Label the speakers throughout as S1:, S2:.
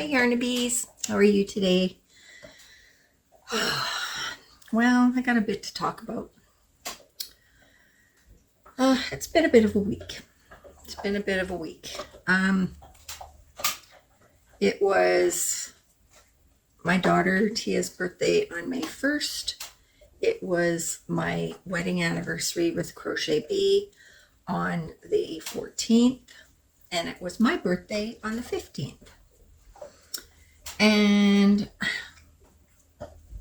S1: Hi, Yarnabees. How are you today? Well, I got a bit to talk about. It's been a bit of a week. It was my daughter Tia's birthday on May 1st. It was my wedding anniversary with Crochet Bee on the 14th. And it was my birthday on the 15th. And,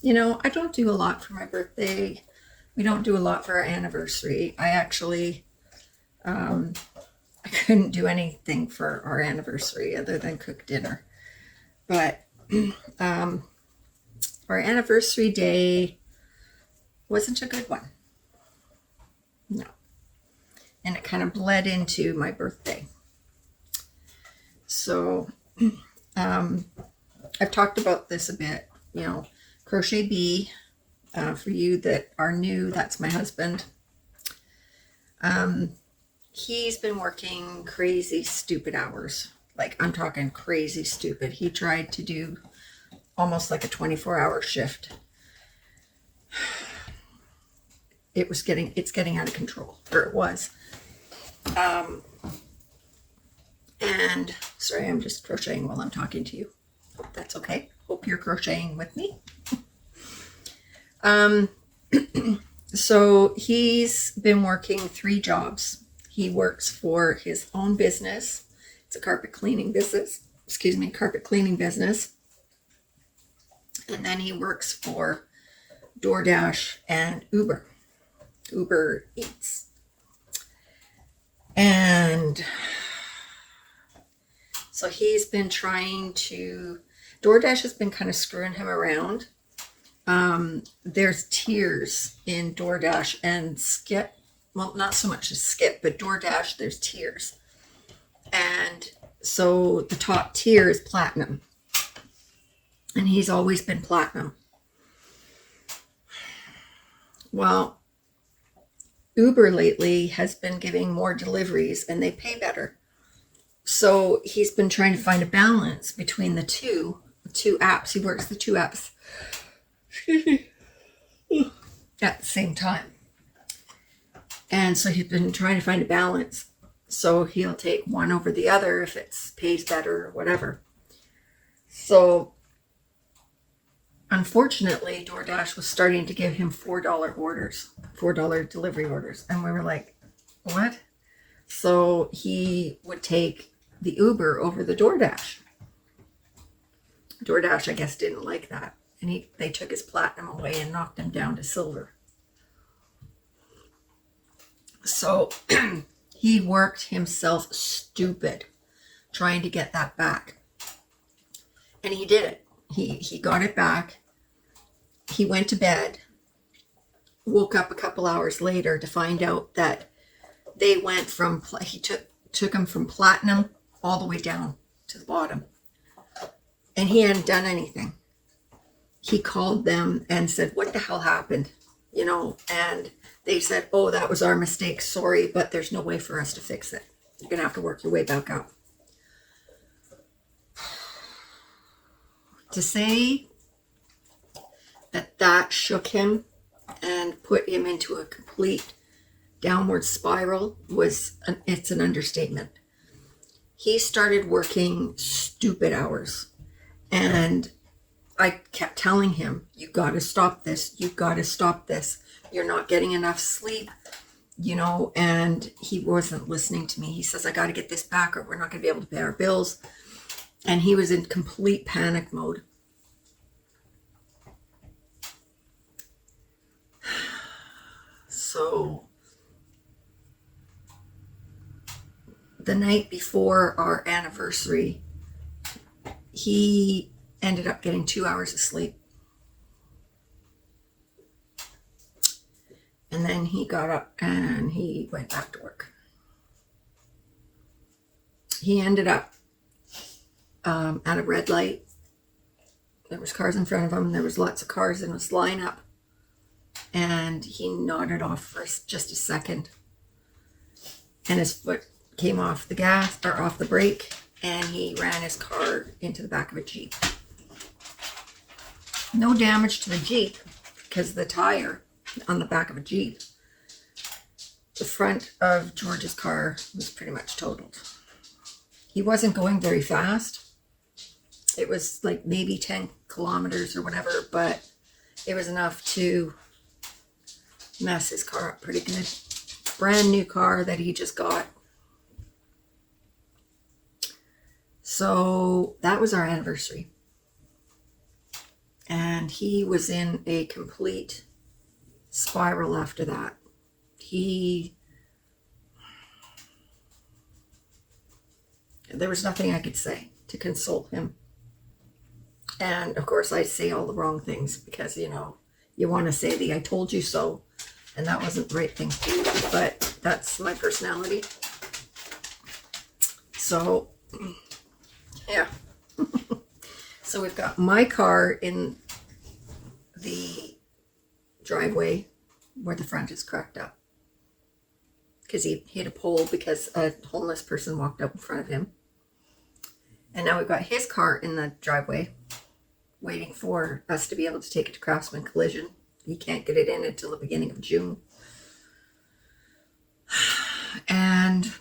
S1: you know, I don't do a lot for my birthday. We don't do a lot for our anniversary. I couldn't do anything for our anniversary other than cook dinner. But our anniversary day wasn't a good one. No. And it kind of bled into my birthday. So, I've talked about this a bit, you know, Crochet Bee, for you that are new, that's my husband. He's been working crazy stupid hours. Like, I'm talking crazy stupid. He tried to do almost like a 24-hour shift. It's getting out of control, or it was. And sorry, I'm just crocheting while I'm talking to you. Hope that's okay. Hope you're crocheting with me. So he's been working 3 jobs. He works for his own business. It's a carpet cleaning business. And then he works for DoorDash and Uber Eats. And so he's been DoorDash has been kind of screwing him around. There's tiers in DoorDash and Skip. Well, not so much as Skip, but DoorDash, there's tiers. And so the top tier is platinum. And he's always been platinum. Well, Uber lately has been giving more deliveries and they pay better. So he's been trying to find a balance between the two apps. He works the 2 apps at the same time. And so he's been trying to find a balance. So he'll take one over the other if it pays better or whatever. So unfortunately, DoorDash was starting to give him $4 delivery orders. And we were like, what? So he would take the Uber over the DoorDash. DoorDash, I guess, didn't like that. And they took his platinum away and knocked him down to silver. So he worked himself stupid trying to get that back. And he did it. He got it back. He went to bed, woke up a couple hours later to find out that they went from, he took him from platinum all the way down to the bottom. And he hadn't done anything. He called them and said, what the hell happened? You know, and they said, oh, that was our mistake. Sorry, but there's no way for us to fix it. You're going to have to work your way back up. To say that shook him and put him into a complete downward spiral it's an understatement. He started working stupid hours. And I kept telling him, you got to stop this. You've got to stop this. You're not getting enough sleep, you know, and he wasn't listening to me. He says, I got to get this back or we're not going to be able to pay our bills. And he was in complete panic mode. So the night before our anniversary, he ended up getting 2 hours of sleep. And then he got up and he went back to work. He ended up at a red light. There was cars in front of him. There was lots of cars in his lineup. And he nodded off for just a second. And his foot came off the gas or off the brake. and he ran his car into the back of a Jeep. No damage to the Jeep because the tire on the back of a Jeep. The front of George's car was pretty much totaled. He wasn't going very fast. It was like maybe 10 kilometers or whatever, but it was enough to mess his car up pretty good. Brand new car that he just got. So that was our anniversary. And he was in a complete spiral after that. There was nothing I could say to console him. And of course I say all the wrong things because, you know, you want to say the I told you so, and that wasn't the right thing to do, but that's my personality. So, yeah. So we've got my car in the driveway where the front is cracked up because he hit a pole because a homeless person walked up in front of him. And now we've got his car in the driveway waiting for us to be able to take it to Craftsman Collision. He can't get it in until the beginning of June. And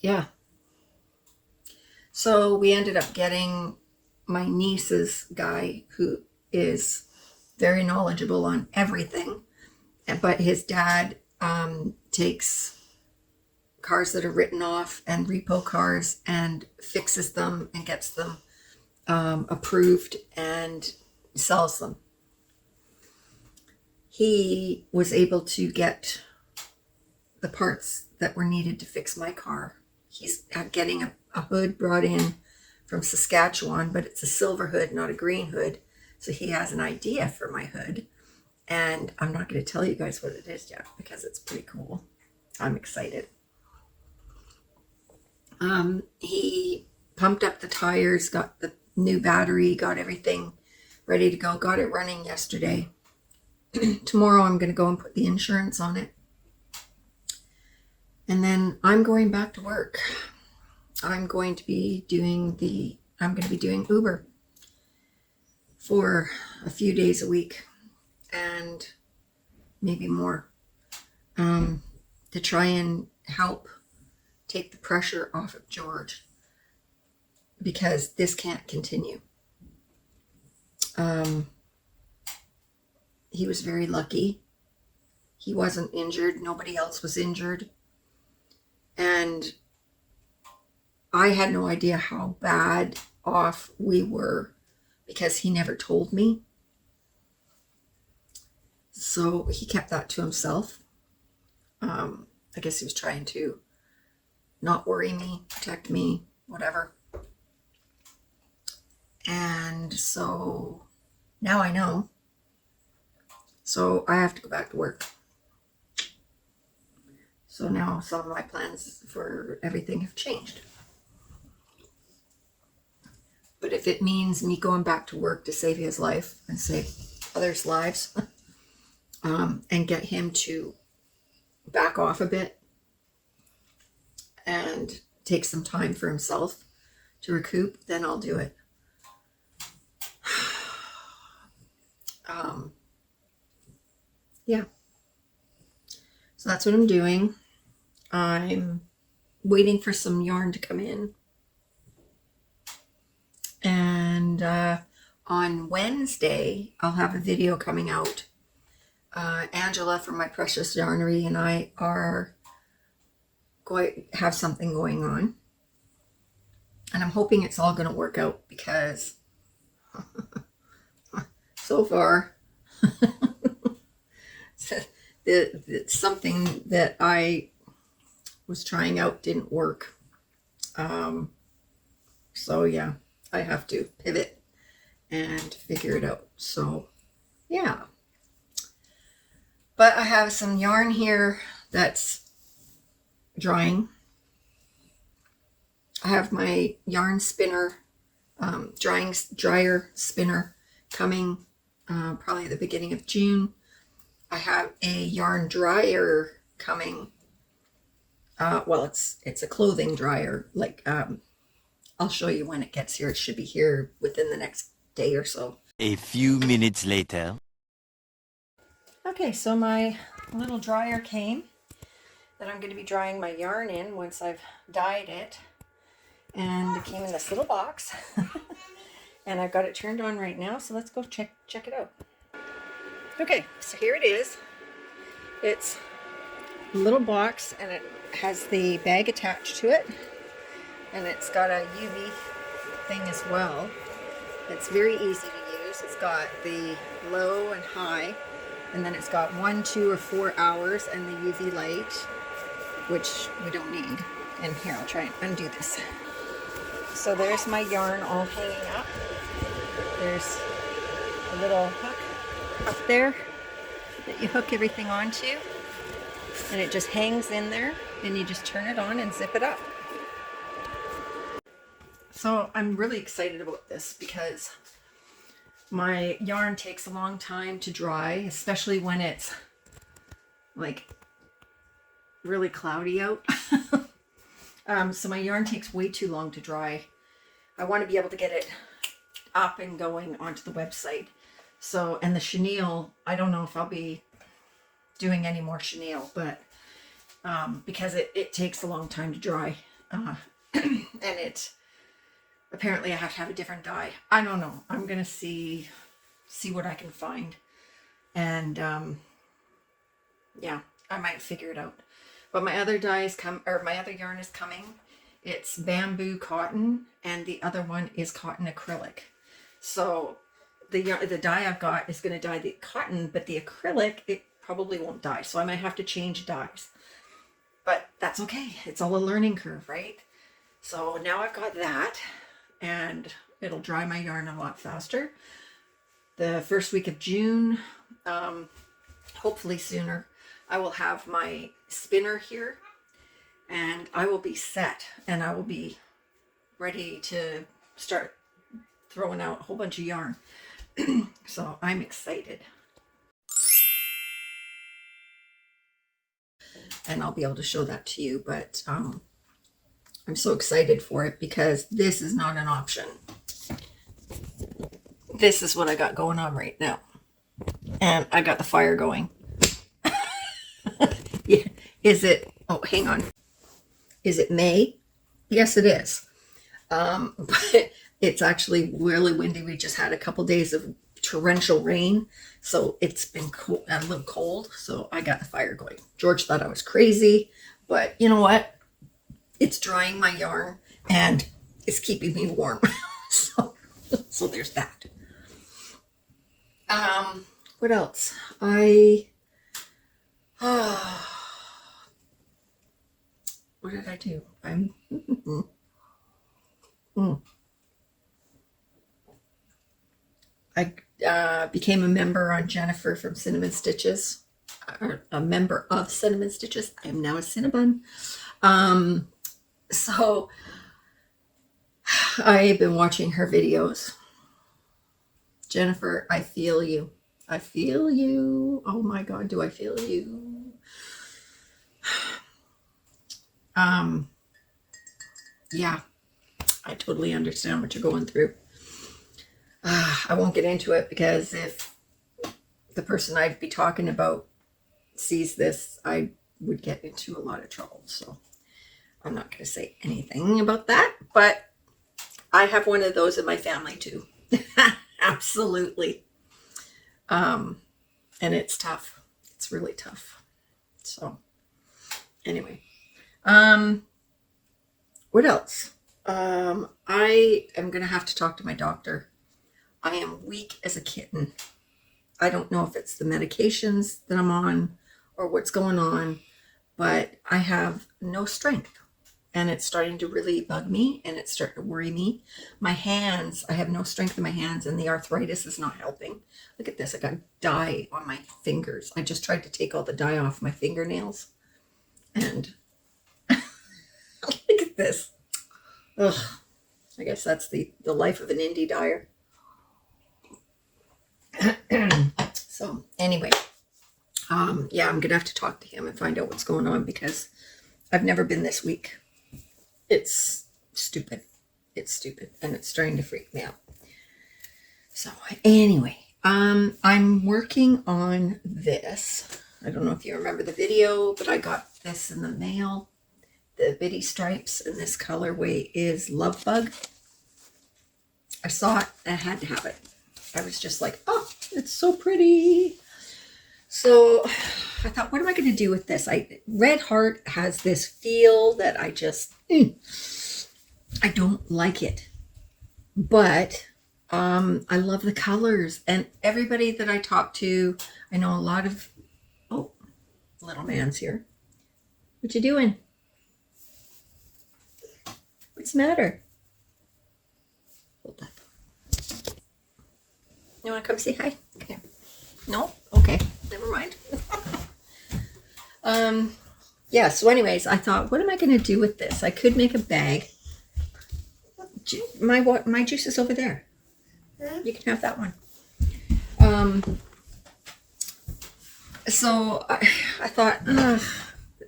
S1: yeah. So we ended up getting my niece's guy who is very knowledgeable on everything. But his dad takes cars that are written off and repo cars and fixes them and gets them approved and sells them. He was able to get the parts that were needed to fix my car. He's getting a hood brought in from Saskatchewan, but it's a silver hood, not a green hood. So he has an idea for my hood. And I'm not going to tell you guys what it is yet because it's pretty cool. I'm excited. He pumped up the tires, got the new battery, got everything ready to go, got it running yesterday. Tomorrow I'm going to go and put the insurance on it. And then I'm going back to work. I'm going to be doing Uber for a few days a week and maybe more to try and help take the pressure off of George because this can't continue. He was very lucky. He wasn't injured. Nobody else was injured. And I had no idea how bad off we were because he never told me. So he kept that to himself. I guess he was trying to not worry me, protect me, whatever. And so now I know. So I have to go back to work. So now some of my plans for everything have changed. But if it means me going back to work to save his life and save others' lives, and get him to back off a bit and take some time for himself to recoup, then I'll do it. Yeah. So that's what I'm doing. I'm waiting for some yarn to come in. And on Wednesday, I'll have a video coming out. Angela from My Precious Yarnery and I are going to have something going on. And I'm hoping it's all going to work out because so far, something that I was trying out didn't work. So yeah, I have to pivot and figure it out. So yeah. But I have some yarn here that's drying. I have my yarn spinner, dryer spinner coming probably at the beginning of June. I have a yarn dryer coming Well, it's a clothing dryer. Like, I'll show you when it gets here. It should be here within the next day or so.
S2: A few minutes later.
S1: Okay, so my little dryer came that I'm going to be drying my yarn in once I've dyed it. And it came in this little box. And I've got it turned on right now, so let's go check it out. Okay, so here it is. It's a little box and it has the bag attached to it. And it's got a UV thing as well. It's very easy to use. It's got the low and high, and then it's got 1, 2, or 4 hours and the UV light, which we don't need. And here, I'll try and undo this. So there's my yarn all hanging up. There's a little hook up there that you hook everything onto, and it just hangs in there, and you just turn it on and zip it up. So I'm really excited about this because my yarn takes a long time to dry, especially when it's like really cloudy out. So my yarn takes way too long to dry. I want to be able to get it up and going onto the website. So, and the chenille, I don't know if I'll be doing any more chenille, but because it takes a long time to dry. And apparently I have to have a different dye. I don't know. I'm going to see what I can find. And yeah, I might figure it out. But my other dye is my other yarn is coming. It's bamboo cotton, and the other one is cotton acrylic. So the dye I've got is going to dye the cotton, but the acrylic, it probably won't dye. So I might have to change dyes. But that's okay. It's all a learning curve, right? So now I've got that, and it'll dry my yarn a lot faster. The first week of June, hopefully sooner, I will have my spinner here, and I will be set, and I will be ready to start throwing out a whole bunch of yarn. So I'm excited. And I'll be able to show that to you, but I'm so excited for it because this is not an option. This is what I got going on right now. And I got the fire going. Yeah. Is it, oh, hang on. Is it May? Yes, it is. But it's actually really windy. We just had a couple days of torrential rain. So it's been cool, a little cold. So I got the fire going. George thought I was crazy, but you know what? It's drying my yarn and it's keeping me warm. So there's that. What else? What did I do? I became a member on Jennifer from Cinnamon Stitches, or a member of Cinnamon Stitches. I am now a Cinnabon. So I've been watching her videos. Jennifer, I feel you. I feel you. Oh my God, do I feel you? Yeah, I totally understand what you're going through. I won't get into it because if the person I'd be talking about sees this, I would get into a lot of trouble. So I'm not going to say anything about that, but I have one of those in my family too. Absolutely. And it's tough. It's really tough. So anyway, what else? I am going to have to talk to my doctor. I am weak as a kitten. I don't know if it's the medications that I'm on or what's going on, but I have no strength. And it's starting to really bug me, and it's starting to worry me. My hands, I have no strength in my hands, and the arthritis is not helping. Look at this. I got dye on my fingers. I just tried to take all the dye off my fingernails. And look at this. Ugh. I guess that's the life of an indie dyer. So anyway, yeah, I'm going to have to talk to him and find out what's going on because I've never been this weak. It's stupid. It's stupid, and it's starting to freak me out. So anyway, I'm working on this. I don't know if you remember the video, but I got this in the mail. The bitty stripes, and this colorway is Love Bug. I saw it, I had to have it. I was just like, oh, it's so pretty. So I thought, what am I going to do with this? Red Heart has this feel that I just, I don't like it. But I love the colors. And everybody that I talk to, I know a lot of, oh, little man's here. What you doing? What's the matter? Hold up. You want to come say hi? Okay. No? Okay. Never mind. Yeah, so anyways, I thought, what am I going to do with this? I could make a bag. My juice is over there. You can have that one. So I thought,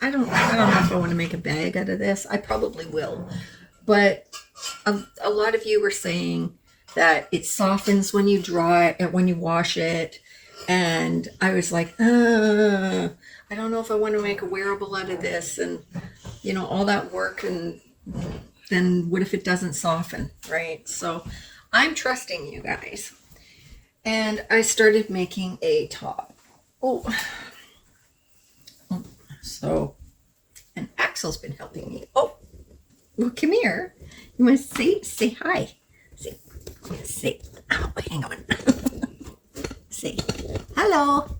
S1: I don't know if I want to make a bag out of this. I probably will. But a lot of you were saying that it softens when you dry it, when you wash it. And I was like, I don't know if I want to make a wearable out of this, and you know, all that work, and then what if it doesn't soften, right? So I'm trusting you guys. And I started making a top. So, and Axel's been helping me. Oh, well, come here. You want to say hi? Say, oh, hang on. Say hello.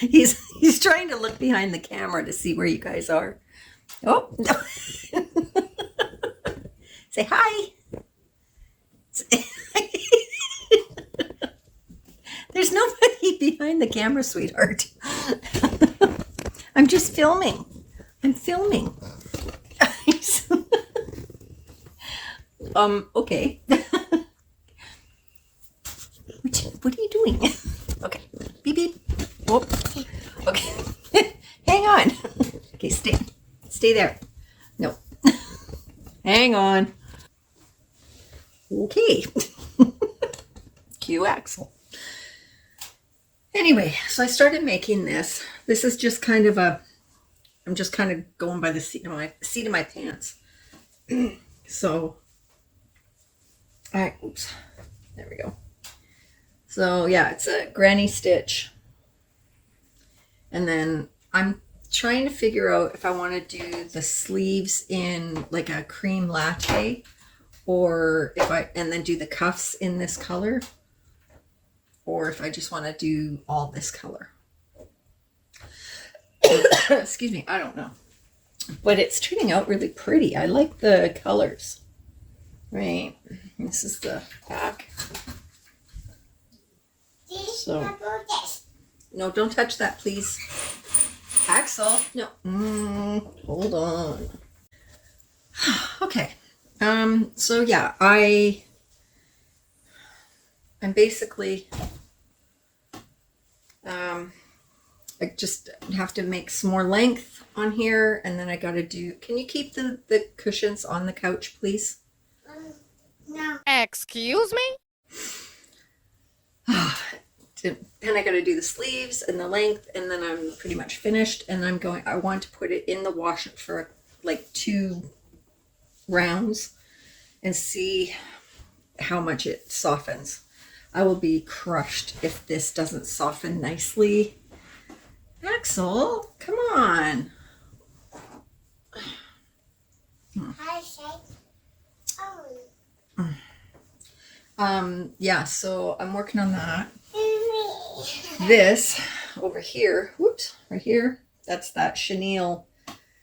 S1: He's trying to look behind the camera to see where you guys are. Oh, no. Say hi. There's nobody behind the camera, sweetheart. I'm just filming. I'm filming. Okay. What are you doing? Okay. Beep beep. Oh. Okay. Hang on. Okay, stay there. No. Hang on. Okay. Cue Axel. Anyway, so I started making this. This is just kind of I'm just kind of going by the seat of my pants. So, oops, there we go. So yeah, it's a granny stitch. And then I'm trying to figure out if I want to do the sleeves in like a cream latte, or and then do the cuffs in this color, or if I just want to do all this color. Excuse me, I don't know. But it's turning out really pretty. I like the colors. Right. This is the back. So, no, don't touch that, please. Axel, no. Hold on. Okay. So yeah, I'm basically, I just have to make some more length on here, and then I got to do, can you keep the cushions on the couch, please?
S3: No. Excuse me?
S1: Then I got to do the sleeves and the length, and then I'm pretty much finished. And I want to put it in the washer for like 2 rounds and see how much it softens. I will be crushed if this doesn't soften nicely. Axel, come on. Yeah, so I'm working on that. This over here, whoops, right here, that's that chenille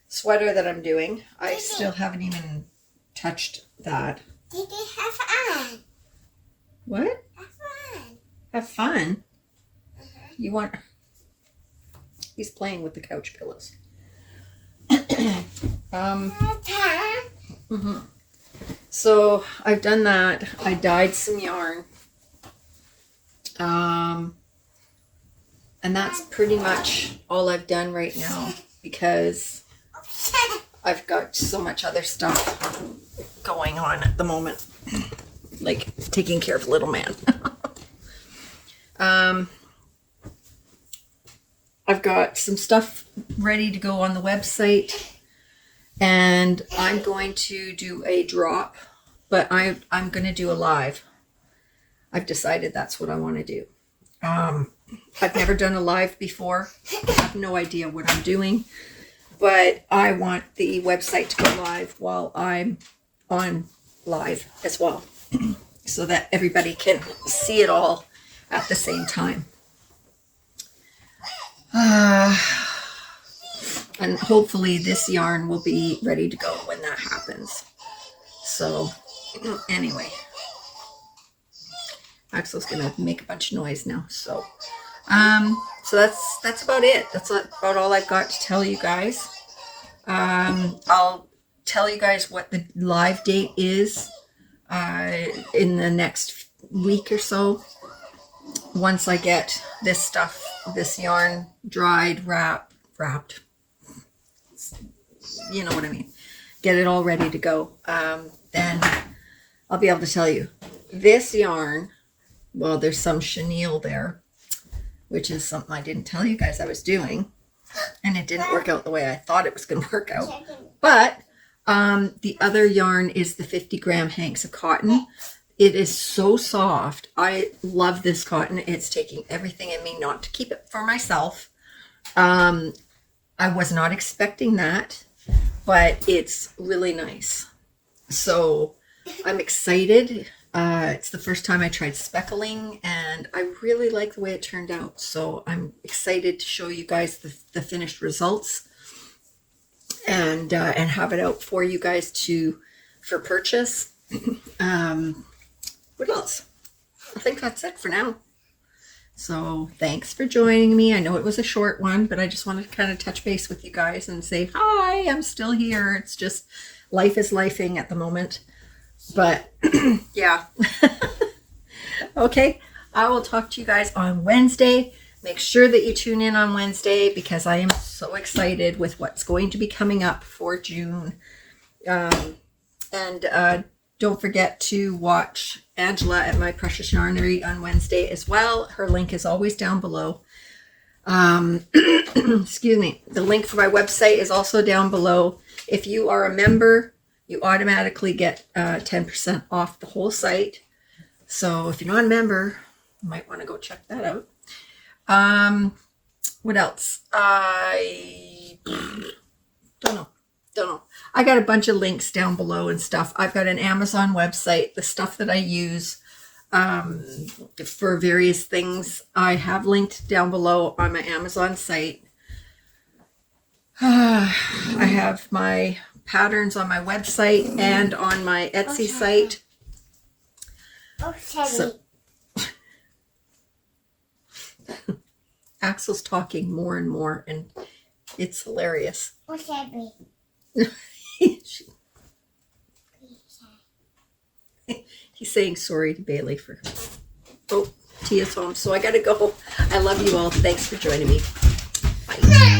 S1: sweater that I'm doing. I still haven't even touched that.
S3: Did they have fun?
S1: What?
S3: Have fun.
S1: Have fun? You want... He's playing with the couch pillows. So I've done that. I dyed some yarn. And that's pretty much all I've done right now. because I've got so much other stuff going on at the moment, like taking care of little man. I've got some stuff ready to go on the website, and I'm going to do a drop, but I'm going to do a live. I've decided that's what I want to do. I've never done a live before. I have no idea what I'm doing, but I want the website to go live while I'm on live as well, so that everybody can see it all at the same time. And hopefully this yarn will be ready to go when that happens. So anyway, Axel's gonna make a bunch of noise now. So that's about it. That's about all I've got to tell you guys. I'll tell you guys what the live date is in the next week or so, once I get this stuff, this yarn dried, wrapped, you know what I mean, get it all ready to go. Then I'll be able to tell you this yarn. Well, there's some chenille there, which is something I didn't tell you guys I was doing, and it didn't work out the way I thought it was going to work out. But the other yarn is the 50-gram hanks of cotton. It is so soft. I love this cotton. It's taking everything in me not to keep it for myself. I was not expecting that, but it's really nice. So I'm excited. It's the first time I tried speckling, and I really like the way it turned out. So I'm excited to show you guys the finished results, and have it out for you guys for purchase. What else? I think that's it for now. So thanks for joining me. I know it was a short one, but I just wanted to kind of touch base with you guys and say, hi, I'm still here. It's just life is lifing at the moment. But yeah. Okay. I will talk to you guys on Wednesday. Make sure that you tune in on Wednesday, because I am so excited with what's going to be coming up for June. Don't forget to watch Angela at My Precious Yarnery on Wednesday as well. Her link is always down below. Excuse me. The link for my website is also down below. If you are a member, you automatically get 10% off the whole site. So if you're not a member, you might want to go check that out. What else? I don't know. I got a bunch of links down below and stuff. I've got an Amazon website. The stuff that I use for various things, I have linked down below on my Amazon site. I have my patterns on my website and on my Etsy site. So, Axel's talking more and more, and it's hilarious. He's saying sorry to Bailey for... Oh, Tia's home, so I gotta go. I love you all. Thanks for joining me. Bye.